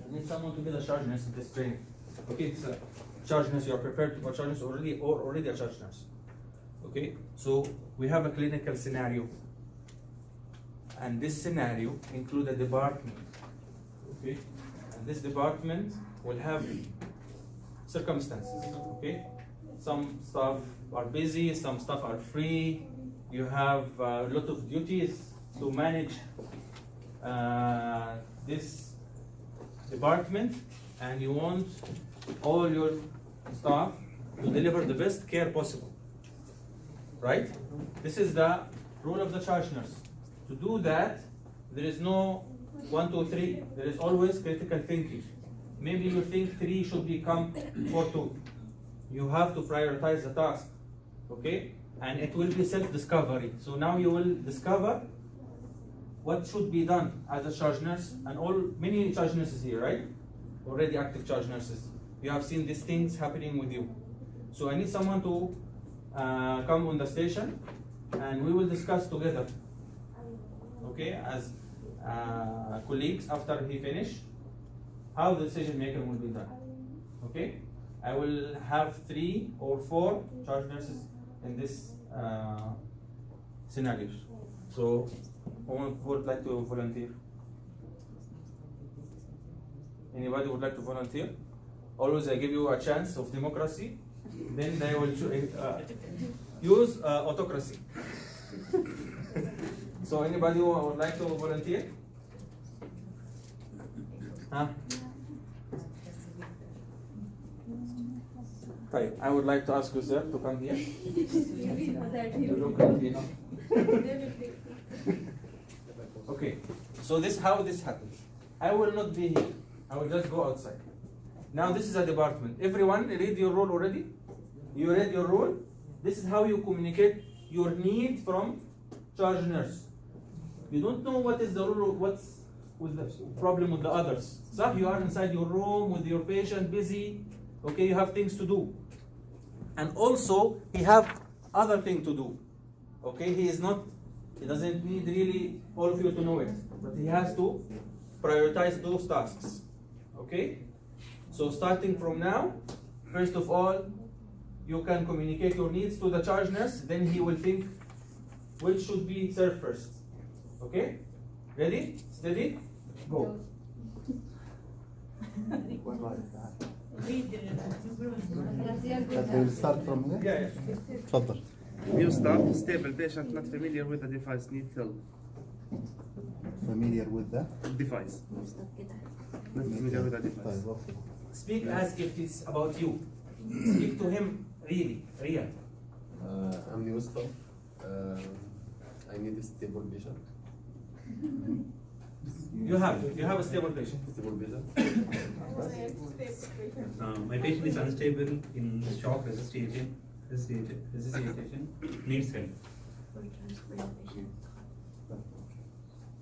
I need someone to be the charge nurse in this training. Okay, it's a charge nurse. You are prepared to be a charge nurse already, or already a charge nurse. Okay, so we have a clinical scenario, and this scenario includes a department. Okay, and this department will have circumstances. Okay, some staff are busy, some staff are free. You have a lot of duties to manage this department, and you want all your staff to deliver the best care possible. Right? This is the role of the charge nurse. To do that, there is no 1, 2, 3. There is always critical thinking. Maybe you think 3 should become 4, 2. You have to prioritize the task. Okay? And it will be self-discovery. So now you will discover what should be done as a charge nurse, and many charge nurses here, right? Already active charge nurses. You have seen these things happening with you. So I need someone to come on the station, and we will discuss together. Okay, as colleagues after he finish, how the decision making will be done. Okay, I will have 3 or 4 charge nurses in this scenarios. So, who would like to volunteer? Anybody would like to volunteer? Always I give you a chance of democracy. Then they will use autocracy. So anybody who would like to volunteer? Huh? Okay, I would like to ask you, sir, to come here. You look like, you know. Okay, so this how this happens. I will not be here. I will just go outside. Now this is a department. Everyone read your role already? You read your role? This is how you communicate your need from charge nurse. You don't know what is the role, what's with the problem with the others. So you are inside your room with your patient, busy. Okay, you have things to do. And also, he have other thing to do. Okay, he doesn't need really all of you to know it, but he has to prioritize those tasks. Okay? So starting from now, first of all, you can communicate your needs to the charge nurse, then he will think which should be served first. Okay? Ready? Steady? Go. We'll start from here. Yeah. تفضل. New staff, stable patient, not familiar with the device, need help. Familiar with the Device. Not familiar with the device. طيب اوكي. Speak as if it's about you. Speak to him really, real. I'm new staff. I need a stable patient. You have a stable patient. Stable patient. My patient is unstable in shock resuscitation, needs help.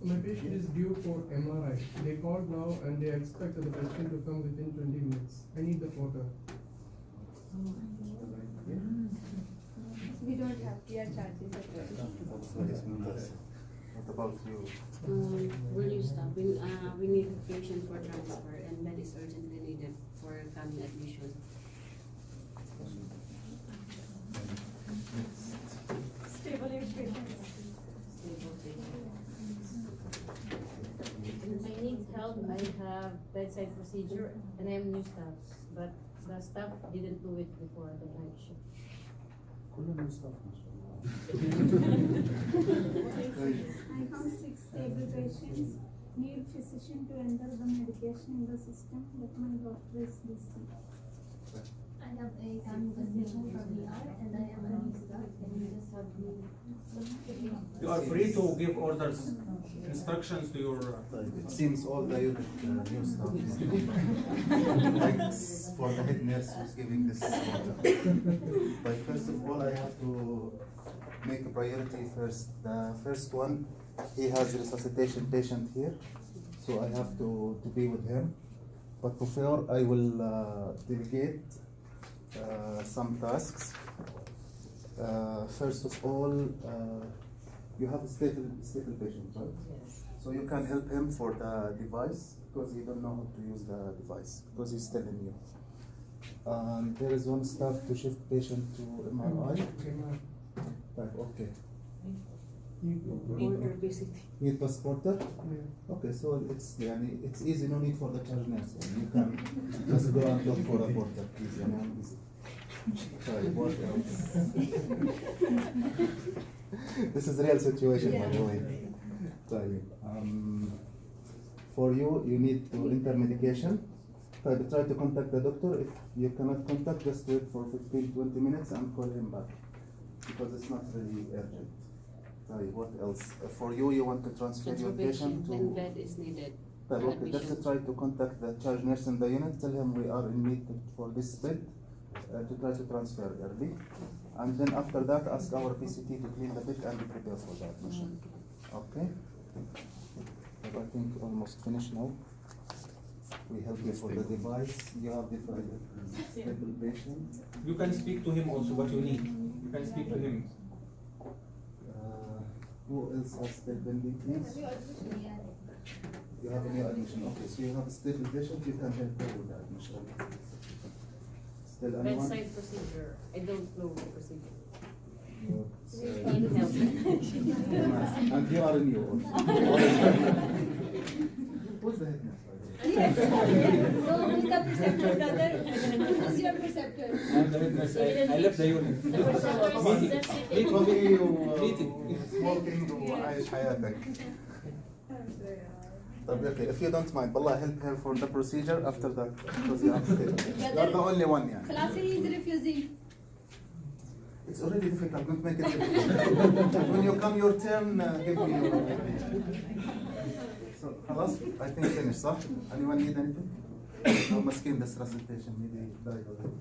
My patient is due for MRI. They called now and they expect the patient to come within 20 minutes. I need the photo. We don't have clear charges at all. What about you? Will you stop? We need a patient for transfer, and that is urgently needed for coming admission. Stable patient. I need help. I have bedside procedure and I am new staff, but the staff didn't do it before the night shift. I found 6 stable patients. Need physician to enter the medication in the system, but my doctor is busy. I have a consultation for VR and I am a new staff. Can you just help me? You are free to give orders, instructions to your. It seems all the unit new staff. Thanks for the head nurse who's giving this order. But first of all, I have to make a priority first. The first one, he has a resuscitation patient here, so I have to be with him. But before, I will delegate some tasks. First of all, you have a stable patient, right? Yes. So you can help him for the device because he don't know how to use the device because he's still new. There is one staff to shift patient to MRI. MR. Right, okay. Order basically. Need passporter? Yeah. Okay, so it's easy, no need for the charge nurse. You can just go and look for a porter, please. Sorry, what else? This is real situation, by the way. Sorry. For you need to enter medication. Try to contact the doctor. If you cannot contact, just wait for 15-20 minutes and call him back because it's not really urgent. Sorry, what else? For you want to transfer your patient to. When bed is needed. Okay, just try to contact the charge nurse in the unit. Tell him we are in need for this bed to try to transfer early. And then after that, ask our PCT to clean the bed and prepare for the admission. Okay? But I think almost finished now. We help you for the device. You have the stable patient. You can speak to him also what you need. You can speak to him. Who else has stable please? You have a new admission. Okay, so you have a stable patient. You can help her with the admission. Still anyone? Bedside procedure. I don't know the procedure. Need help. And you are new also. Who's the head nurse, by the way? Yes. No, who's the preceptor, brother? Who's your preceptor? I'm the witness. I left the unit. Meeting. Smoking وعايش حياتك. طب okay, if you don't mind, بالله help her for the procedure after that because you have stayed. You are the only one يعني. Classy is refusing. It's already difficult, don't make it difficult. When you come your turn, give me your. So خلاص, I think finished صح? Anyone need anything? No, مسكين this recitation maybe die already.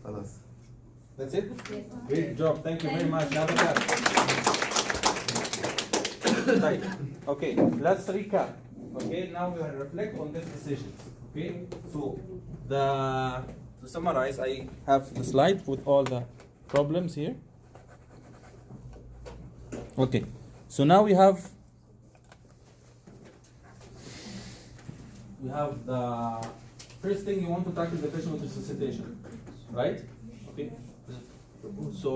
خلاص. That's it? Great job. Thank you very much. Have a clap. Right. Okay, let's recap. Okay, now we will reflect on these decisions. Okay, so to summarize, I have the slide with all the problems here. Okay, so now we have the first thing you want to tackle the patient with resuscitation, right? Okay. So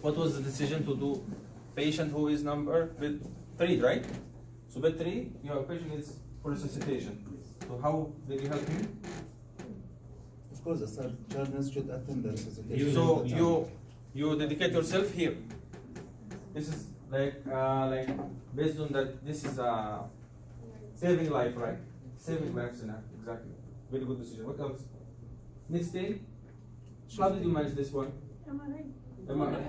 what was the decision to do patient who is number bed 3, right? So bed 3, your patient is for resuscitation. So how did you help him? Of course, the charge nurse should attend the resuscitation. So you dedicate yourself here. This is like based on that. This is saving life, right? Saving lives in exactly. Very good decision. What else? Next thing, how did you manage this one? MRI. MRI.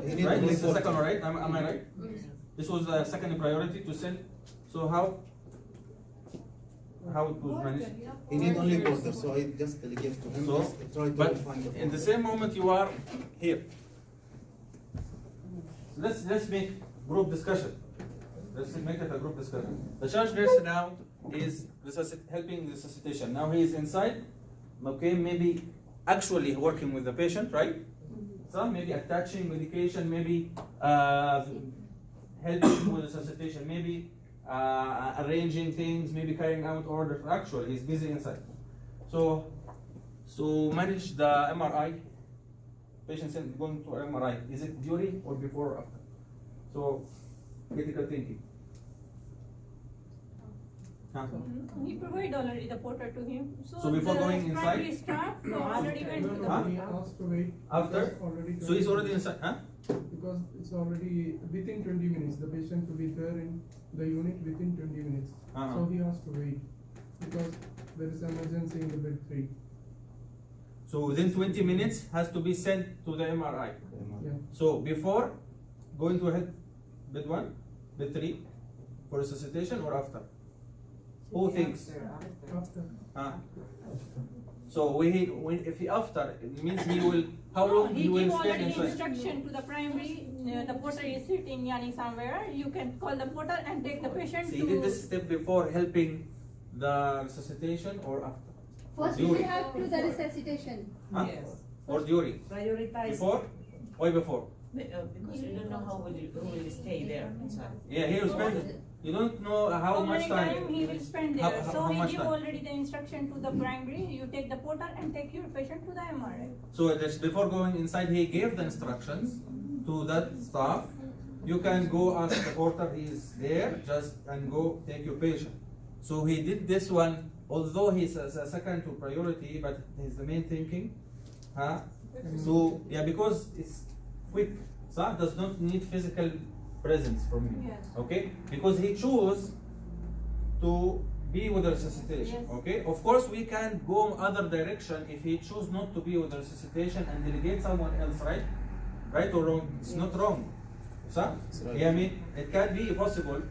He need Right? only This is the photo. second one, right? Am I right? This was the second priority to send. So how it was managed? He need only porter, so I just delegate to him. So, Just try to but find the in the porter. same moment you are here. Let's make group discussion. Let's make it a group discussion. The charge nurse now is helping resuscitation. Now he is inside. Okay, maybe actually working with the patient, right? So maybe attaching medication, maybe helping with resuscitation, maybe arranging things, maybe carrying out orders. Actually, he's busy inside. So manage the MRI. Patient going to MRI. Is it during or before or after? So critical thinking. Huh? We provide already the porter to him. So before the going inside? primary staff already went to the Huh? He asked to wait. After? Because already So he's already inside, huh? Because it's already within 20 minutes. The patient to be there in the unit within 20 minutes. Uh-huh. So he has to wait because there is emergency in the bed 3. So within 20 minutes has to be sent to the MRI. Yeah. So before going to bed 1, bed 3 for resuscitation or after? Who thinks? After. So if he after, it means he will, how long He he will gave stay already inside? instruction to the primary. The porter is sitting yani somewhere. You can call the porter and take the patient So to. he did this step before helping the resuscitation or after? First we have to the resuscitation. Huh? Or during? Prioritize. Before? Why before? Because you don't know how will stay there inside. Yeah, he will spend it. You don't know how much time. He will spend there. So how he much give time? already the instruction to the primary. You take the portal and take your patient to the MRI. So before going inside, he gave the instructions to that staff. You can go ask the porter, he is there, just and go take your patient. So he did this one, although he's a second to priority, but he's the main thinking. Huh? So yeah, because it's quick. So does not need physical presence from you. Yes. Okay? Because he chose to be with the resuscitation. Yes. Okay? Of course we can go other direction if he choose not to be with the resuscitation and delegate someone else, right? Right or wrong? It's not wrong. So, yeah, I mean, it can be a possible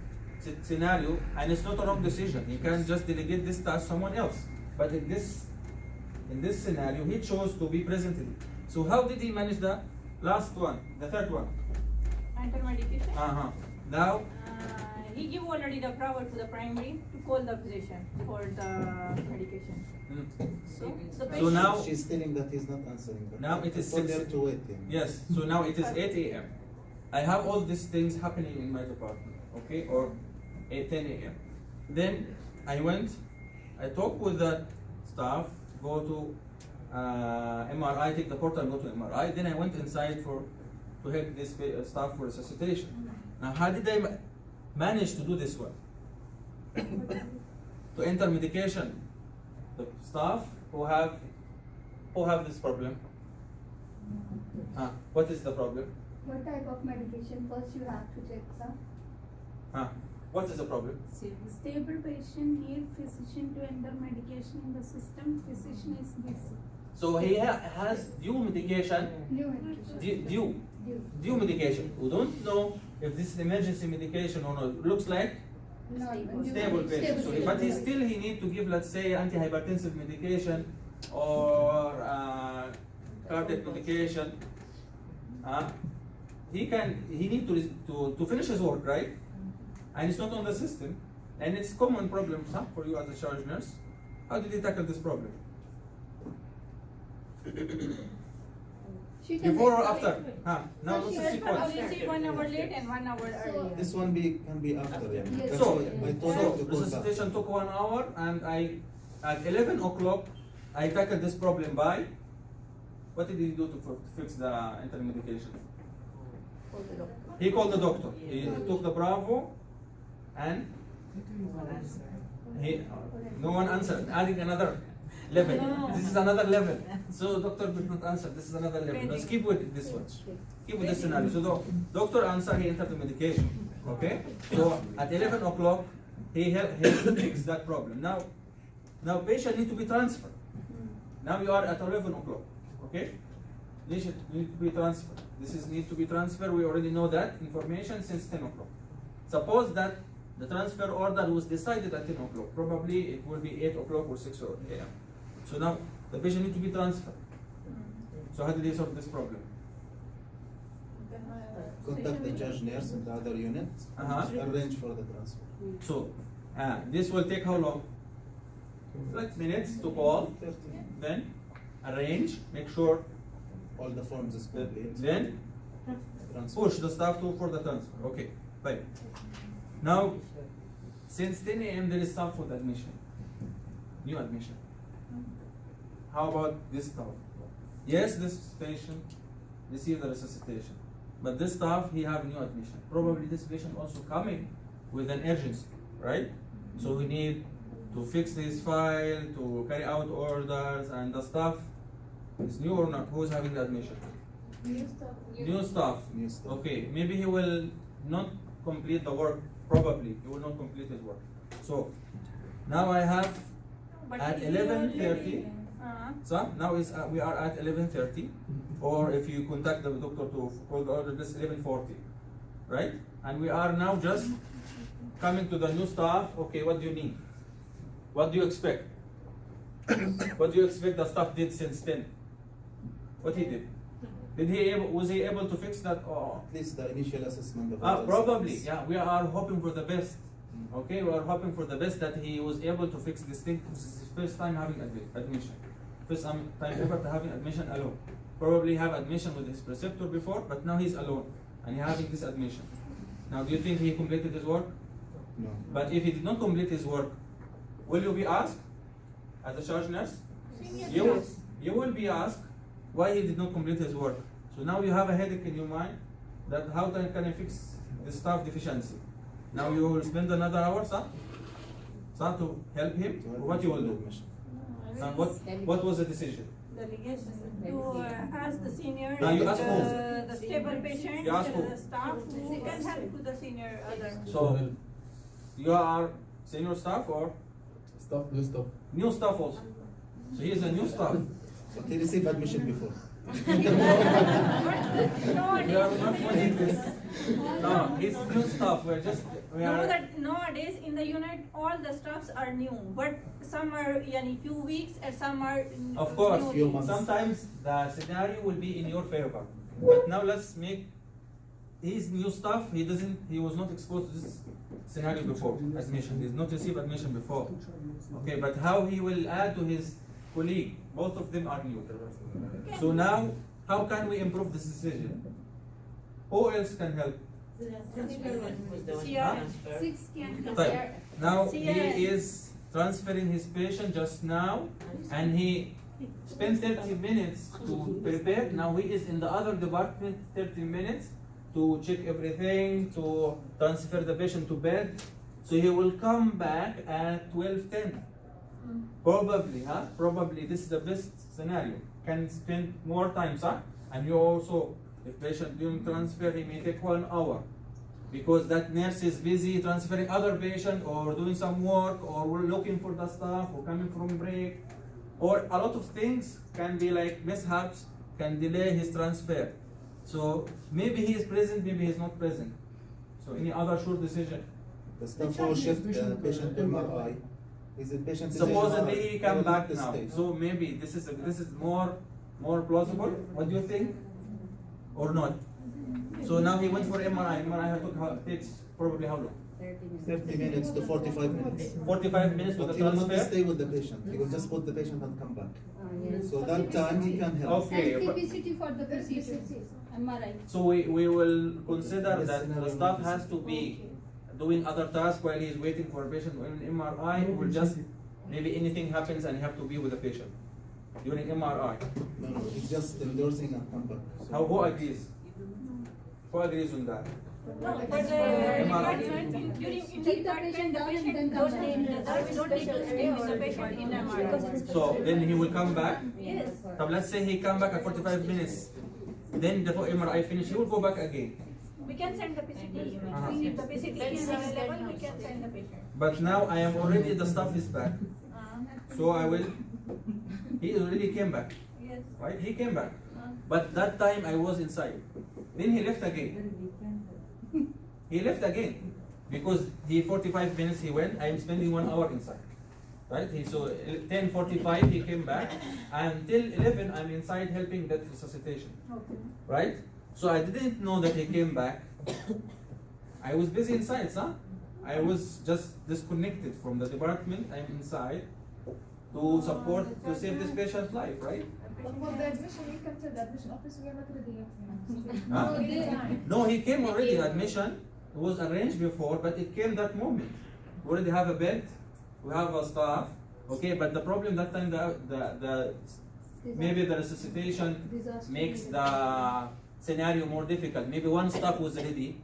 scenario and it's not a wrong decision. You can just delegate this task to someone else. But in this scenario, he chose to be present in it. So how did he manage the last one, the third one? Enter medication. Now, He give already the power to the primary to call the physician for the medication. So the patient. so now, She's telling that he's not answering. But now it is I told 6. her to wait. Yes, so now it is 8 a.m. I have all these things happening in my department, okay, or 10 a.m. Then I went, I talked with the staff, go to MRI, take the portal and go to MRI. Then I went inside to help this staff for resuscitation. Now, how did I manage to do this one? To enter medication, the staff who have this problem. What is the problem? What type of medication? First you have to check, sir. What is the problem? Stable patient need physician to enter medication in the system. Physician is busy. So he has due medication, New medication. due medication. We don't know if this is emergency medication or not. Looks like stable patient. So, but he need to give, let's say, antihypertensive medication or cardiac medication. He need to finish his work, right? And it's not on the system, and it's common problem for you as a charge nurse. How did you tackle this problem? Before or after? Now this is sequence. Policy 1 hour late and 1 hour earlier. This one can be after. Yeah. Yes. That's So, why I told her to call back. resuscitation took 1 hour, and at 11 o'clock, I tackled this problem by, what did he do to fix the intermedication? He called the doctor. He took the Bravo, and no one answered, adding another level. This is another level. So doctor did not answer, this is another level. Let's keep with this one. Keep with this scenario. So the doctor answered, he entered the medication. Okay? So at 11 o'clock, he helped fix that problem. Now patient need to be transferred. Now you are at 11 o'clock. Okay? Patient need to be transferred. This is need to be transferred. We already know that information since 10 o'clock. Suppose that the transfer order was decided at 10 o'clock. Probably it will be 8 o'clock or 6 a.m. So now the patient need to be transferred. So how did they solve this problem? Contact the judge nurse in the other unit. Arrange for the transfer. So this will take how long? Like minutes to call, then arrange, make sure All the forms is complete. then Transfer. push the staff for the transfer. Okay, fine. Now, since 10 a.m. there is staff for the admission, new admission. How about this staff? Yes, this patient received the resuscitation, but this staff, he have new admission. Probably this patient also coming with an urgency, right? So we need to fix this file, to carry out orders, and the staff is new or not? Who's having the admission? New stuff. New staff. New staff. Okay, maybe he will not complete the work. Probably he will not complete his work. So now I have But at he 11:30. already- So now we are at 11:30, or if you contact the doctor to call the order, this 11:40, right? And we are now just coming to the new staff. Okay, what do you need? What do you expect? What do you expect the staff did since 10? What he did? Was he able to fix that? Oh, At least the initial assessment of probably. Yeah, we are hoping for the best. Okay, we are hoping for the best that he was able to fix this thing. This is his first time having admission. First time ever having admission alone. probably have admission with his preceptor before, but now he's alone and he's having this admission. Now, do you think he completed his work? No. But if he did not complete his work, will you be asked as a charge nurse? You will be asked why he did not complete his work. So now you have a headache in your mind that how can I fix the staff deficiency? Now you will spend another hour, sir, to help him. What you will do? Now, what was the decision? To ask the senior, Now you ask the stable patient, You ask who? the staff who can help to the senior other. So you are senior staff or Stop, do stop. new staff also? So he is a new staff. But he received admission before. We are not wanting this. No, he's new staff. We Know are. that nowadays in the unit all the staffs are new, but some are few weeks and some are Of course, new few weeks. months. sometimes the scenario will be in your favor. But now let's make his new staff. He was not exposed to this scenario before admission. He did not receive admission before. Okay, but how he will add to his colleague? Both of them are new. So now, how can we improve this decision? Who else can help? Was the one CR. transfer. 6 can Right. Now See, he is transferring his patient just now, and he spent 30 minutes to prepare. Now he is in the other department 30 minutes to check everything, to transfer the patient to bed. So he will come back at 12:10. Probably, huh? Probably this is the best scenario. Can spend more time, sir. And you also, if patient during transfer, he may take 1 hour. Because that nurse is busy transferring other patient or doing some work or we're looking for the staff or coming from break. Or a lot of things can be like mishaps, can delay his transfer. So maybe he is present, maybe he's not present. So any other short decision? The staff will shift the patient to MRI. Is it patient? Supposedly he come will back not now. stay. So maybe this is more plausible. What do you think? Or not? So now he went for MRI. MRI takes probably how long? 30 minutes to 45 minutes. 45 minutes with But the he will not transfer. stay with the patient. He will just put the patient and come back. yes. So that time he can help. Okay, And but- CPCT for the procedure. MRI. So we will consider Yes, that no, the no, staff no. has to be doing other tasks while he is waiting for a patient in MRI. Will just maybe anything happens and you have to be with the patient during MRI. No, no, he's just endorsing and come back. So Who agrees? Who agrees on that? No, but the department, during in the Keep the patient department, the down and patient then don't come need, back. we don't need to stay with the patient in MRI. So then he will come back. Yes. So let's say he come back at 45 minutes. Then the MRI finish, he will go back again. We can send the PCT. If the PCT is available, we can send the patient. But now I am already, the staff is back. So I will, he already came back, Yes. right? He came back. But that time I was inside. Then he left again. He left again. Because he 45 minutes he went, I am spending 1 hour inside. Right? So 10:45 he came back. Until 11 I'm inside helping that resuscitation. Okay. Right? So I didn't know that he came back. I was busy inside, sir. I was just disconnected from the department. I'm inside to support, to save this patient's life, right? But for the admission, you come to the admission office, we are not ready yet. Huh? No, he came already. Admission was arranged before, but it came that moment. We already have a bed, we have a staff, okay. But the problem that time, the maybe the resuscitation makes the scenario more difficult. Maybe one staff was ready,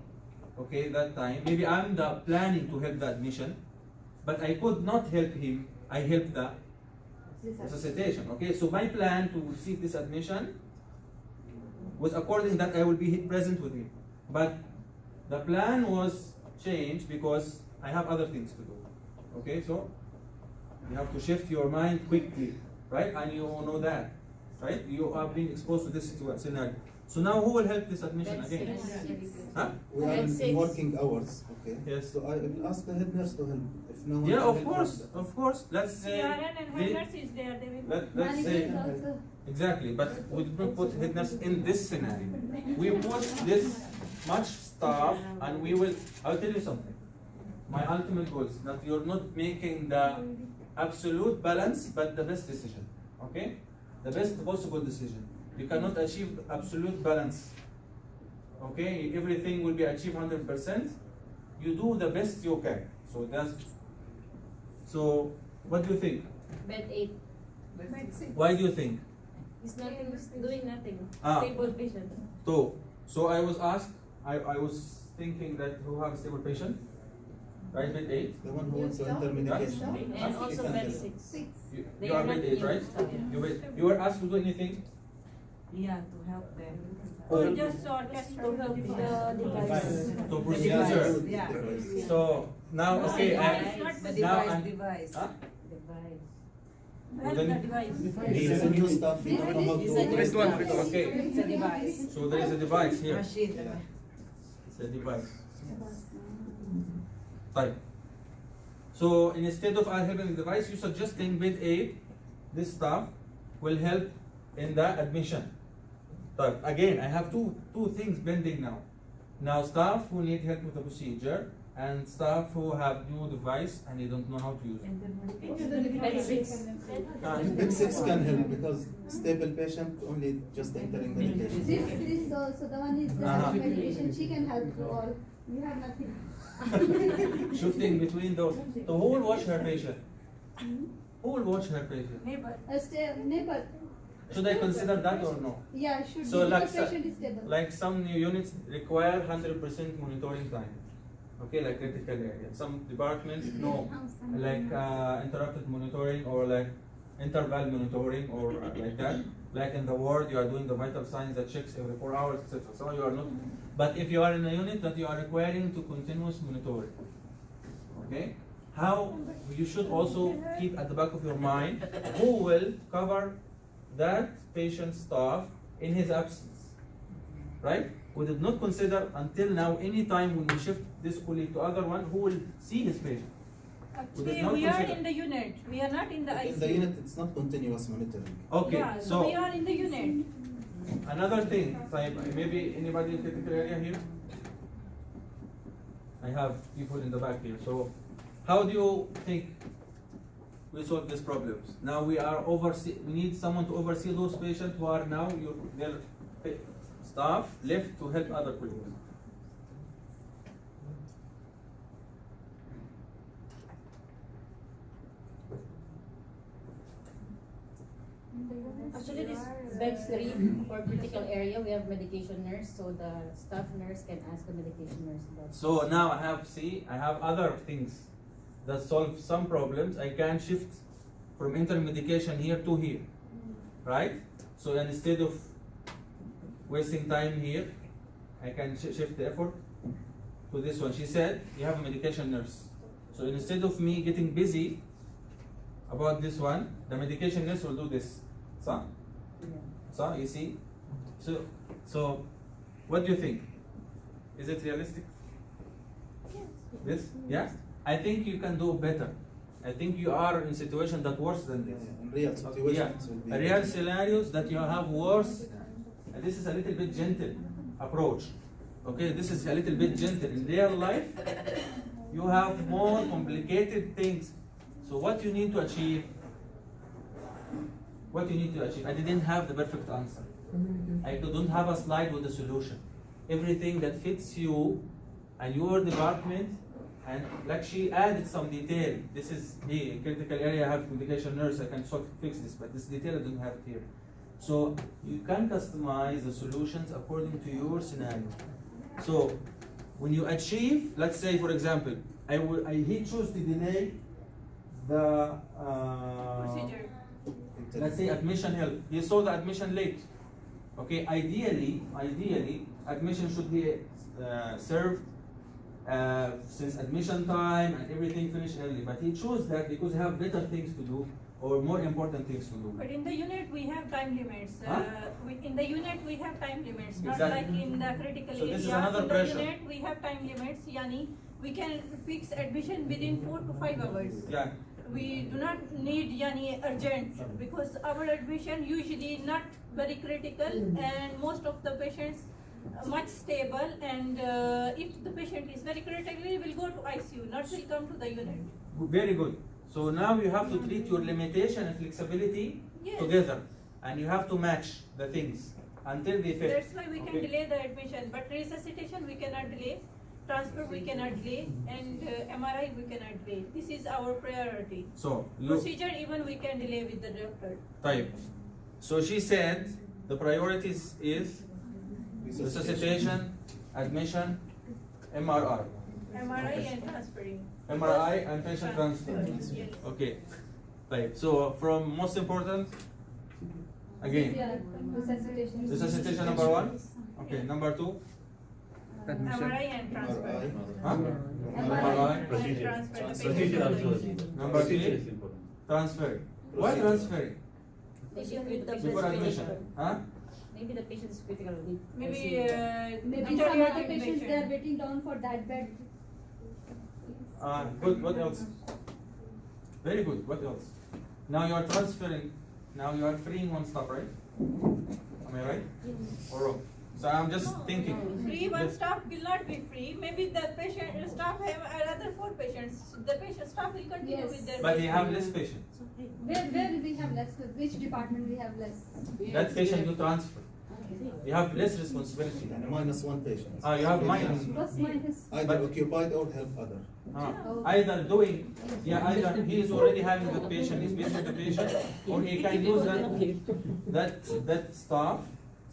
okay, that time. Maybe I'm the planning to help the admission, but I could not help him. I helped the resuscitation, okay. So my plan to receive this admission was according that I will be present with him, but the plan was changed because I have other things to do, okay. So you have to shift your mind quickly, right? And you know that, right? You are being exposed to this scenario. So now who will help this admission again? Huh? we are in working hours, okay? Yes. So I will ask the head nurse to help. If no one Yeah, can of help course, us. of course. Let's say CRN and they- head nurse is there, they will. let's say exactly, but we did not put head nurse in this scenario. We put this much staff, and we will. I'll tell you something. My ultimate goal is that you're not making the absolute balance, but the best decision. Okay, the best possible decision. You cannot achieve absolute balance. Okay, everything will be achieved 100%. You do the best you can. So what do you think? Bed 8. Why do you think? It's nothing, it's doing nothing. Ah. Stable patient. So I was asked, I was thinking that who have a stable patient, right? Bed 8. The one who wants to enter medication. And also bed 6. You are bed 8, right? You were asked to do anything. Yeah, to help them. Oh. Just test To help with the device. So procedure. Yeah. So now, okay, The now device, I'm- device. Huh? Device. Help the device. This is a new stuff. You don't know how to First one, first one. Okay, It's a device. so there is a device here. Machine. It's a device. Type. So instead of having the device, you suggesting bed 8, this stuff will help in the admission. But again, I have two things pending now. Now staff who need help with the procedure and staff who have new device and they don't know how to use it. Bed 6. Bed 6 can help because stable patient only just entering medication. This also, the one is the Uh-huh. medication, she can help you all. You have nothing. Shifting between those. So who will watch her patient? Who will watch her patient? Neighbor. Neighbor, Should I consider that or no? yeah, should So be, like, the patient is stable. like some new units require 100% monitoring time. Okay, like critical area. Some departments no, like interrupted monitoring or like interval monitoring or like that. Like in the ward, you are doing the vital signs that checks every 4 hours, etc. So you are not. But if you are in a unit that you are requiring to continuous monitoring, okay, how you should also keep at the back of your mind who will cover that patient's staff in his absence, right? We did not consider until now any time when we shift this colleague to other one who will see his patient. Actually, not we are consider- in the unit. We are not in the ICU. In the unit, it's not continuous monitoring. Okay, Yeah, so we are in the unit. another thing, maybe anybody in critical area here? I have people in the back here. So how do you think we solve these problems? Now we need someone to oversee those patients who are now their staff left to help other colleagues. Actually, this bed 3 for critical area, we have medication nurse, so the staff nurse can ask the medication nurse about. So now I have other things that solve some problems. I can shift from intermedication here to here, right? So instead of wasting time here, I can shift the effort to this one. She said you have a medication nurse. So instead of me getting busy about this one, the medication nurse will do this. So you see? So what do you think? Is it realistic? This? Yeah? I think you can do better. I think you are in situation that worse than this. In real situations, will be Real scenarios that you have worse. And this is a little bit gentle approach. Okay, this is a little bit gentle. In real life, you have more complicated things. So what you need to achieve? What you need to achieve? I didn't have the perfect answer. I don't have a slide with the solution. Everything that fits you and your department, and like she added some detail. This is the critical area. I have communication nurse. I can fix this, but this detail I don't have it here. So you can customize the solutions according to your scenario. So when you achieve, let's say for example, he chose to delay the Procedure. let's say admission help. He saw the admission late. Okay, ideally, admission should be served since admission time and everything finished early. But he chose that because he have better things to do or more important things to do. But in the unit we have time limits. Huh? In the unit we have time limits, not Exactly. like in the critical So area. this is another in pressure. the unit we have time limits. Yani, we can fix admission within 4 to 5 hours. Yeah. We do not need urgent because our admission usually not very critical and most of the patients much stable, and if the patient is very critical, we will go to ICU, not will come to the unit. Very good. So now you have to treat your limitation and flexibility Yes. together. and you have to match the things until they fit. That's why we can Okay? delay the admission, but resuscitation we cannot delay, transfer we cannot delay, and MRI we cannot delay. This is our priority. So you Procedure even we can delay with the doctor. type. So she said the priorities is resuscitation, admission, MRI. MRI and transferring. MRI and patient transfer. Yes. Okay. Right. So from most important, again, Resuscitation. resuscitation number 1. Okay. Number 2. MRI and transfer. Huh? MRI and Procedure. transfer. The Procedure patient also. to Number Procedure 3. is important. Transferring. Why transferring? Maybe the Before admission. Huh? Maybe the patient is critical need. Maybe Maybe some other patients they are waiting down for that bed. Good. What else? Very good. What else? Now you are transferring. Now you are freeing one stop, right? Am I right? Or wrong? So I'm just thinking. free one staff will not be free. Maybe the patient staff have another 4 patients. The patient staff will continue Yes. with their. But you have less patients. Where we have less? Which department we have less? That patient you transfer. You have less responsibility. And -1 patient. You have minus. Plus minus. Either occupied or help other. Either doing, either he is already having the patient, he's busy with the patient, or he can use that staff.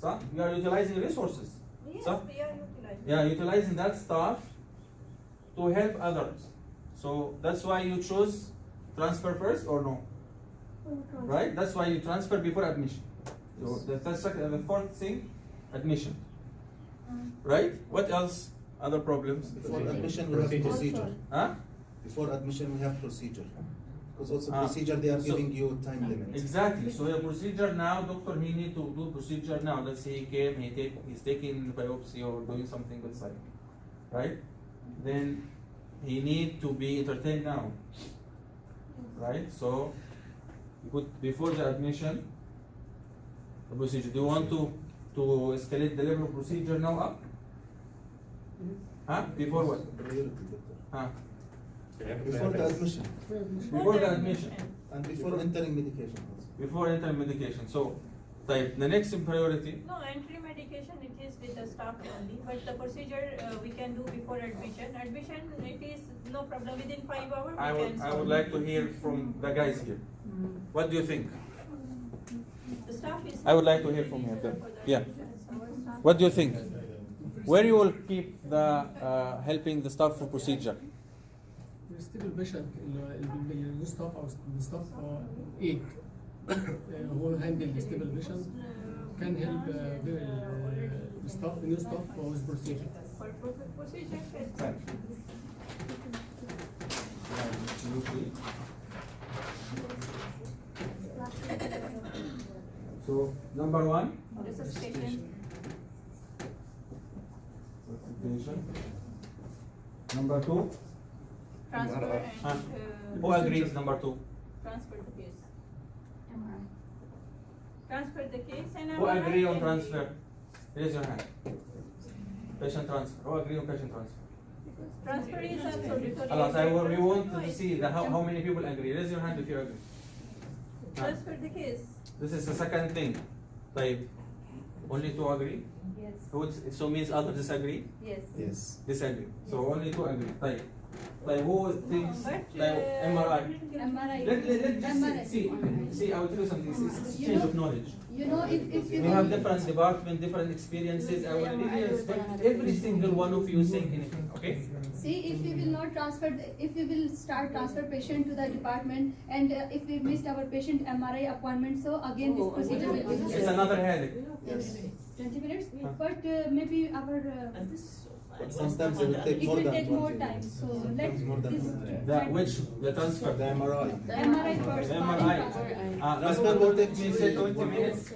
So you are utilizing resources. Yes, So we are utilizing. yeah, utilizing that staff to help others. So that's why you choose transfer first or no? Right? That's why you transfer before admission. So the fourth thing, admission. Right? What else? Other problems? Before admission we have procedure. Huh? Before admission we have procedure. Because also Ah. procedure they are So- giving you time limit. Exactly. So the procedure now, doctor, he need to do procedure now. Let's say he came, he's taking biopsy or doing something with side, right? Then he need to be entertained now, right? So you put before the admission, the procedure. Do you want to escalate the level of procedure now up? Huh? Before what? Priority, doctor. Huh? Before the admission. Before the admission. And before entering medication also. Before entering medication. So, type the next in priority. No, entry medication it is with the staff only, but the procedure we can do before admission. Admission it is no problem, within 5 hours we I can would solve. like to hear from the guys here. What do you think? The staff is. I would like to hear from you then. Yeah. What do you think? Where you will keep the helping the staff for procedure? stable patient الستاف او الستاف aid هو handle stable patient can help the staff new staff with procedure. For procedure. So number 1. Resuscitation. Resuscitation. Number 2. Transfer and Who agrees? Number 2. transfer the case. Transfer the case and Who MRI agree on and transfer? Raise your hand. Patient transfer. Who agree on patient transfer? Transfer is absolutely. Allah, we want to see how many people agree. Raise your hand if you agree. Transfer the case. This is the second thing. Like, only 2 agree? Yes. So means others disagree? Yes. Yes. Disagree. So only 2 agree. Like who thinks But, like MRI? MRI. Let's MRI. just see. I will tell you something. It's exchange of knowledge. You know, if We you have different department, different experiences. I will really respect every single one of you saying anything. Okay? see if we will not transfer, if we will start transfer patient to the department, and if we missed our patient MRI appointment, so again this procedure will be. It's another headache. Yes. 20 minutes, but maybe our. But sometimes it will take It more will than take 20. more time, so let Sometimes more than this. 20. The transfer. The MRI. The MRI first. The not MRI. transfer. Transfer will take me say 20 minutes.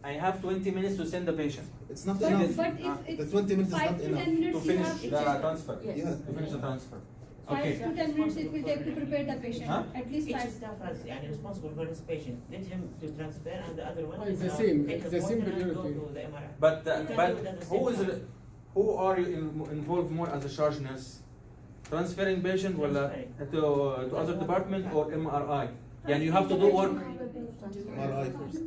I have 20 minutes to send the patient It's not But enough. if The it's 20 minutes is 5 not to 10 enough. to minutes, you finish have the transfer. Yes. To finish the transfer. 5 Okay. to 10 minutes it will take to prepare the patient. Huh? At least Each 5. staff has responsible for his patient. Let him to transfer, and the other one Oh, it's is the now same. take It's the the same water and go priority. to the MRI. But who are you involved more as a charge nurse? Transferring patient ولا to other department or MRI? يعني you have to do work. MRI first.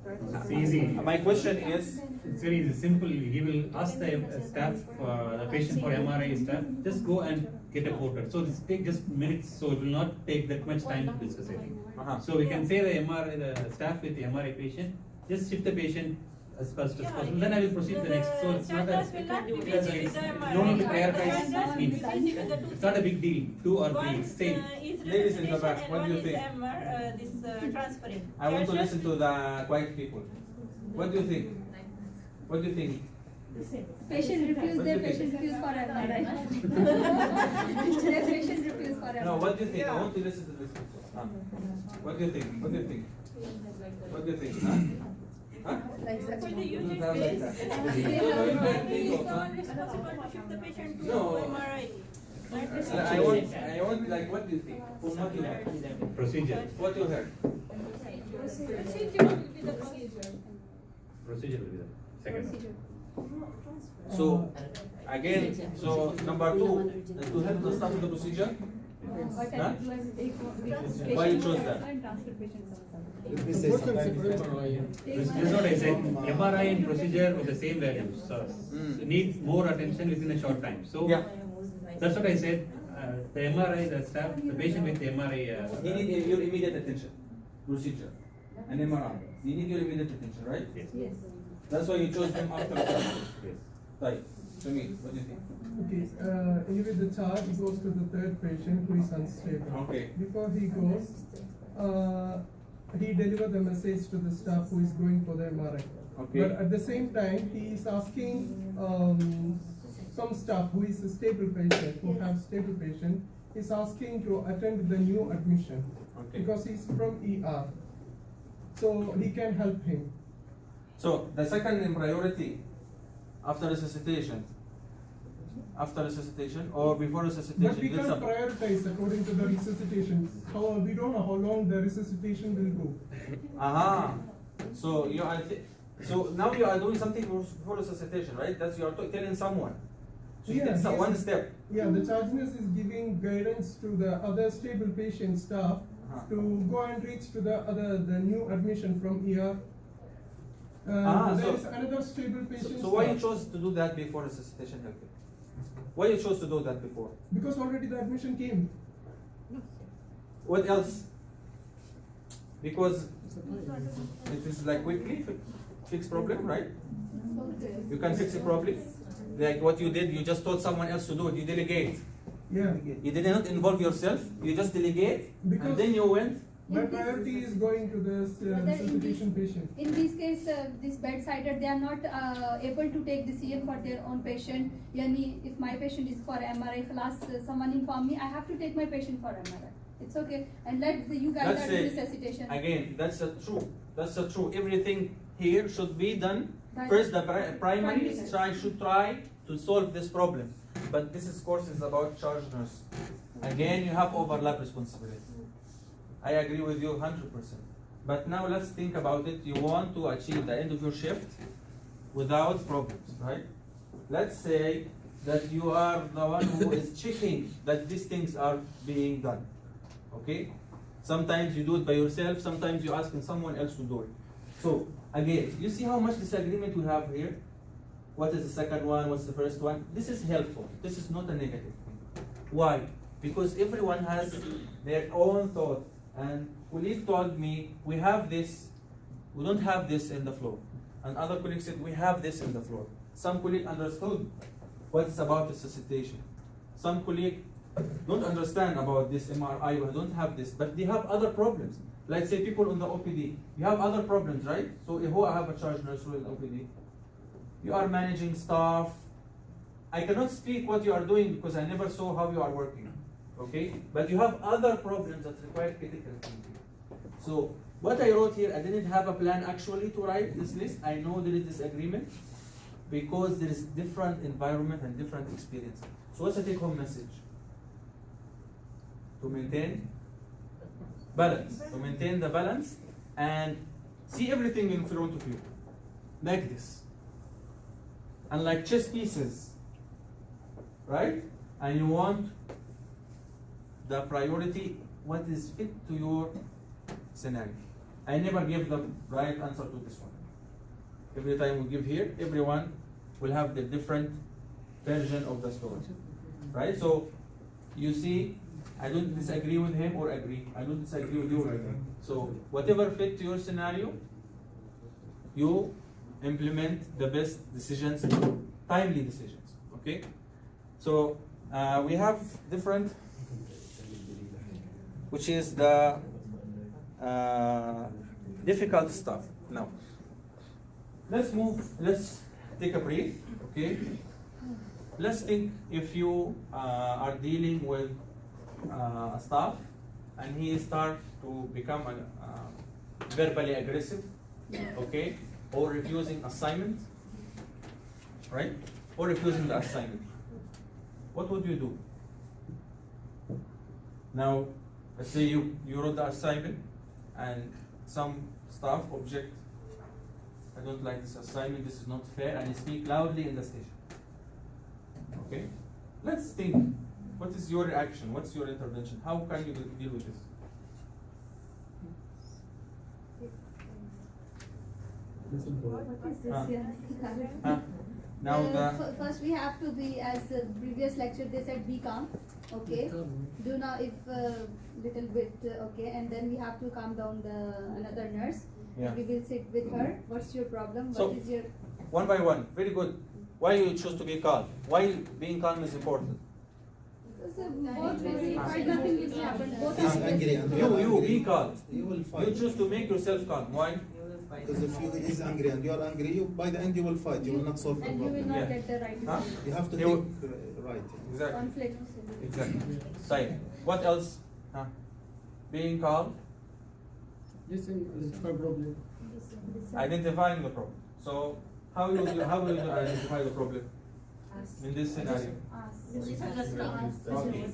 It's easy. My question is, It's very easy, simple. He will ask the staff, the patient for MRI staff, just go and get a porter. So this take just minutes, so it will not take that much time to discuss it. So we can say the MRI, the staff with the MRI patient, just shift the patient as fast as possible. Then I will proceed to the next. So it's not a, no need to prioritize means. It's not a big deal. 2 or 3, it's same. Ladies in the back, what do you think? Transferring. I want to listen to the quiet people. What do you think? What do you think? Patient refuse, What do their you think? patient refuse for MRI. Their patient refuse for MRI. No, what do you think? I want to listen to this. What do you think? What do you think? What do you think? Huh? Like that. For the You unit don't have like that. base, You don't have he is that. the one responsible to shift the patient to No. MRI. I want like, what do you think? From what you heard? Procedure. What you heard? Procedure will be the procedure. Procedure will be the second one. So, again, so number 2, to help the staff with the procedure. Huh? Why you chose that? Let me say something. This is what I said. MRI and procedure with the same values. So need more attention within a short time. So Yeah. that's what I said. The MRI, the staff, the patient with the MRI. You need your immediate attention. Procedure. An MRI. You need your immediate attention, right? Yes. That's why you chose them after the procedure. Yes. Right. Shamil, what do you think? Okay, anyway, the charge goes to the third patient who is unstable. Okay. Before he goes, he delivered the message to the staff who is going for the MRI. Okay. But at the same time, he is asking some staff who is a stable patient, who have stable patient, is asking to attend the new admission. Okay. Because he's from ER. So he can help him. So the second in priority after resuscitation or before resuscitation. But we did can't some- prioritize according to the resuscitation. However, we don't know how long the resuscitation will go. Aha. So you are so now you are doing something for resuscitation, right? That's you are telling someone. So you did yes. one step. Yeah, the charge nurse is giving guidance to the other stable patient staff to go and reach to the new admission from ER. There so- is another stable patient So why you staff. chose to do that before resuscitation healthcare? Why you chose to do that before? Because already the admission came. What else? Because it is like quickly fix problem, right? You can fix it properly. Like what you did, you just told someone else to do it. You delegate. Yeah. You did not involve yourself. You just delegate, Because- and then you went. My priority is going to the resuscitation patient. In this case, this bedsider, they are not able to take decision for their own patient. Yani, if my patient is for MRI class, someone inform me, I have to take my patient for MRI. It's okay, and let you guys That's are doing it. resuscitation. Again, that's true. That's true. Everything here should be done. By- First, the primary Primary. should try to solve this problem. But this course is about charge nurse. Again, you have overlap responsibility. I agree with you 100%. But now let's think about it. You want to achieve the end of your shift without problems, right? Let's say that you are the one who is checking that these things are being done. Okay? Sometimes you do it by yourself, sometimes you're asking someone else to do it. So, again, you see how much disagreement we have here? What is the second one? What's the first one? This is helpful. This is not a negative thing. Why? Because everyone has their own thought. And colleague told me, we have this, we don't have this in the floor. And other colleagues said, we have this in the floor. Some colleague understood what is about resuscitation. Some colleague don't understand about this MRI, or don't have this, but they have other problems. Let's say people on the OPD, you have other problems, right? So who I have a charge nurse role in OPD? You are managing staff. I cannot speak what you are doing because I never saw how you are working. Okay? But you have other problems that require critical thinking. So what I wrote here, I didn't have a plan actually to write this list. I know there is disagreement because there is different environment and different experience. So what's the take-home message? To maintain balance. To maintain the balance and see everything in front of you. Like this. And like chess pieces. Right? And you want the priority, what is fit to your scenario. I never give the right answer to this one. Every time we give here, everyone will have the different version of the story, right? So you see, I don't disagree with him or agree. I don't disagree with you or agree. So whatever fit to your scenario, you implement the best decisions, timely decisions. Okay. So we have different, which is the difficult stuff. Now, let's take a breath, okay? Let's think if you are dealing with staff and he start to become verbally aggressive, okay? Or refusing assignment, right? Or refusing the assignment. What would you do? Now, let's say you wrote the assignment and some staff object, I don't like this assignment, this is not fair, and speak loudly in the station. Okay? Let's think, what is your reaction? What's your intervention? How can you deal with this? What is this here? Now First we have to be, as the previous lecture they said, be calm. Okay. Do now if little bit okay, and then we have to calm down another nurse. Yeah. We will sit with her. What's your problem? So, what is your one by one, very good. Why you choose to be calm? Why being calm is important? both very quite nothing is happened. Both He's are angry and You be calm. You will You fight. choose to make yourself calm. Why? Because if you is angry and you are angry, by the end you will fight. You will not solve the and you will problem. not Yeah. get the right Huh? decision. You have to You will- think right. Exactly. Conflict. Exactly. Right. What else? Huh? Being calm, Listen, identify problem. identifying the problem. So how will you identify the problem in this scenario? Okay.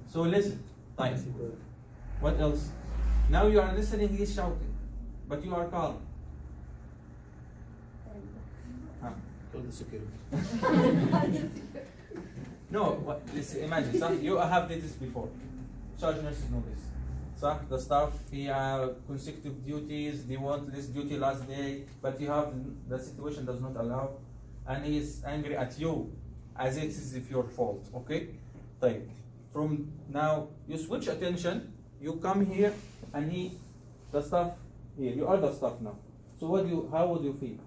So listen. Right. What else? Now you are listening. He's shouting, but you are calm. Huh? Call the security. No, what, imagine, you have did this before. Charge nurses know this. So the staff, he have consecutive duties, they want this duty last day, but you have, the situation does not allow, and he is angry at you, as it is if your fault, okay? Right. From now, you switch attention, you come here, and the staff here, you are the staff now. So how would you feel,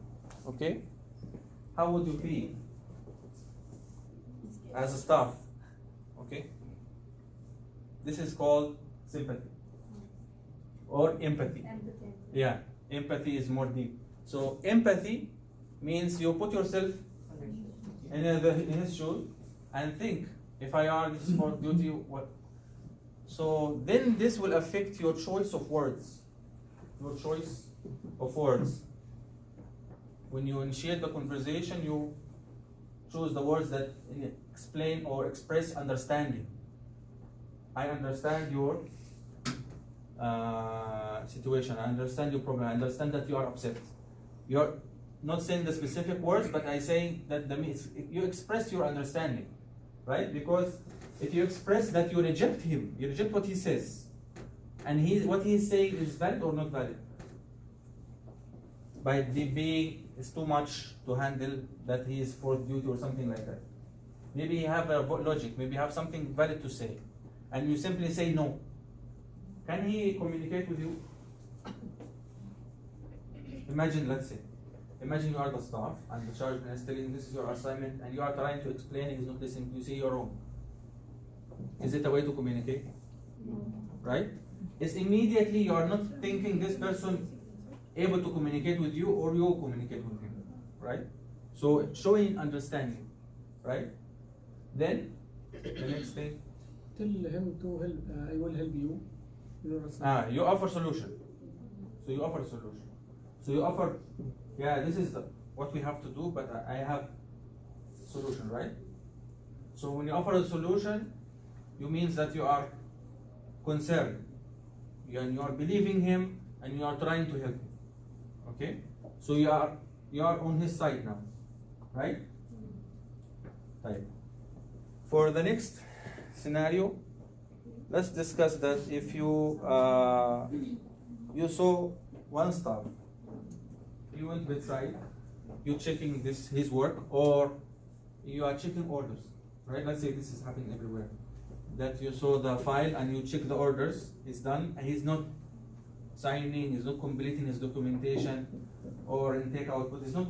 okay? How would you feel? As a staff, okay? This is called sympathy or empathy. Yeah, empathy is more deep. So empathy means you put yourself in his shoes and think, if I are this for duty, what? So then this will affect your choice of words. Your choice of words. When you initiate the conversation, you choose the words that explain or express understanding. I understand your situation. I understand your problem. I understand that you are upset. You're not saying the specific words, but I say that you express your understanding, right? Because if you express that you reject him, you reject what he says, and what he is saying is valid or not valid. By being it's too much to handle that he is for duty or something like that. Maybe you have a logic, maybe you have something valid to say, and you simply say no. Can he communicate with you? Imagine, let's say, imagine you are the staff and the charge nurse is telling this is your assignment and you are trying to explain, he's not listening, you say you're wrong. Is it a way to communicate? No. Right? It's immediately you are not thinking this person able to communicate with you or you communicate with him, right? So showing understanding, right? Then the next thing. Tell him to help. I will help you. You offer solution. So you offer a solution. So you offer, yeah, this is what we have to do, but I have solution, right? So when you offer a solution, you means that you are concerned, and you are believing him, and you are trying to help him. Okay, so you are on his side now, right? Right. For the next scenario, let's discuss that if you saw one staff, you went bedside, you checking this his work, or you are checking orders, right? Let's say this is happening everywhere. That you saw the file and you check the orders, it's done, and he's not signing, he's not completing his documentation, or intake output, he's not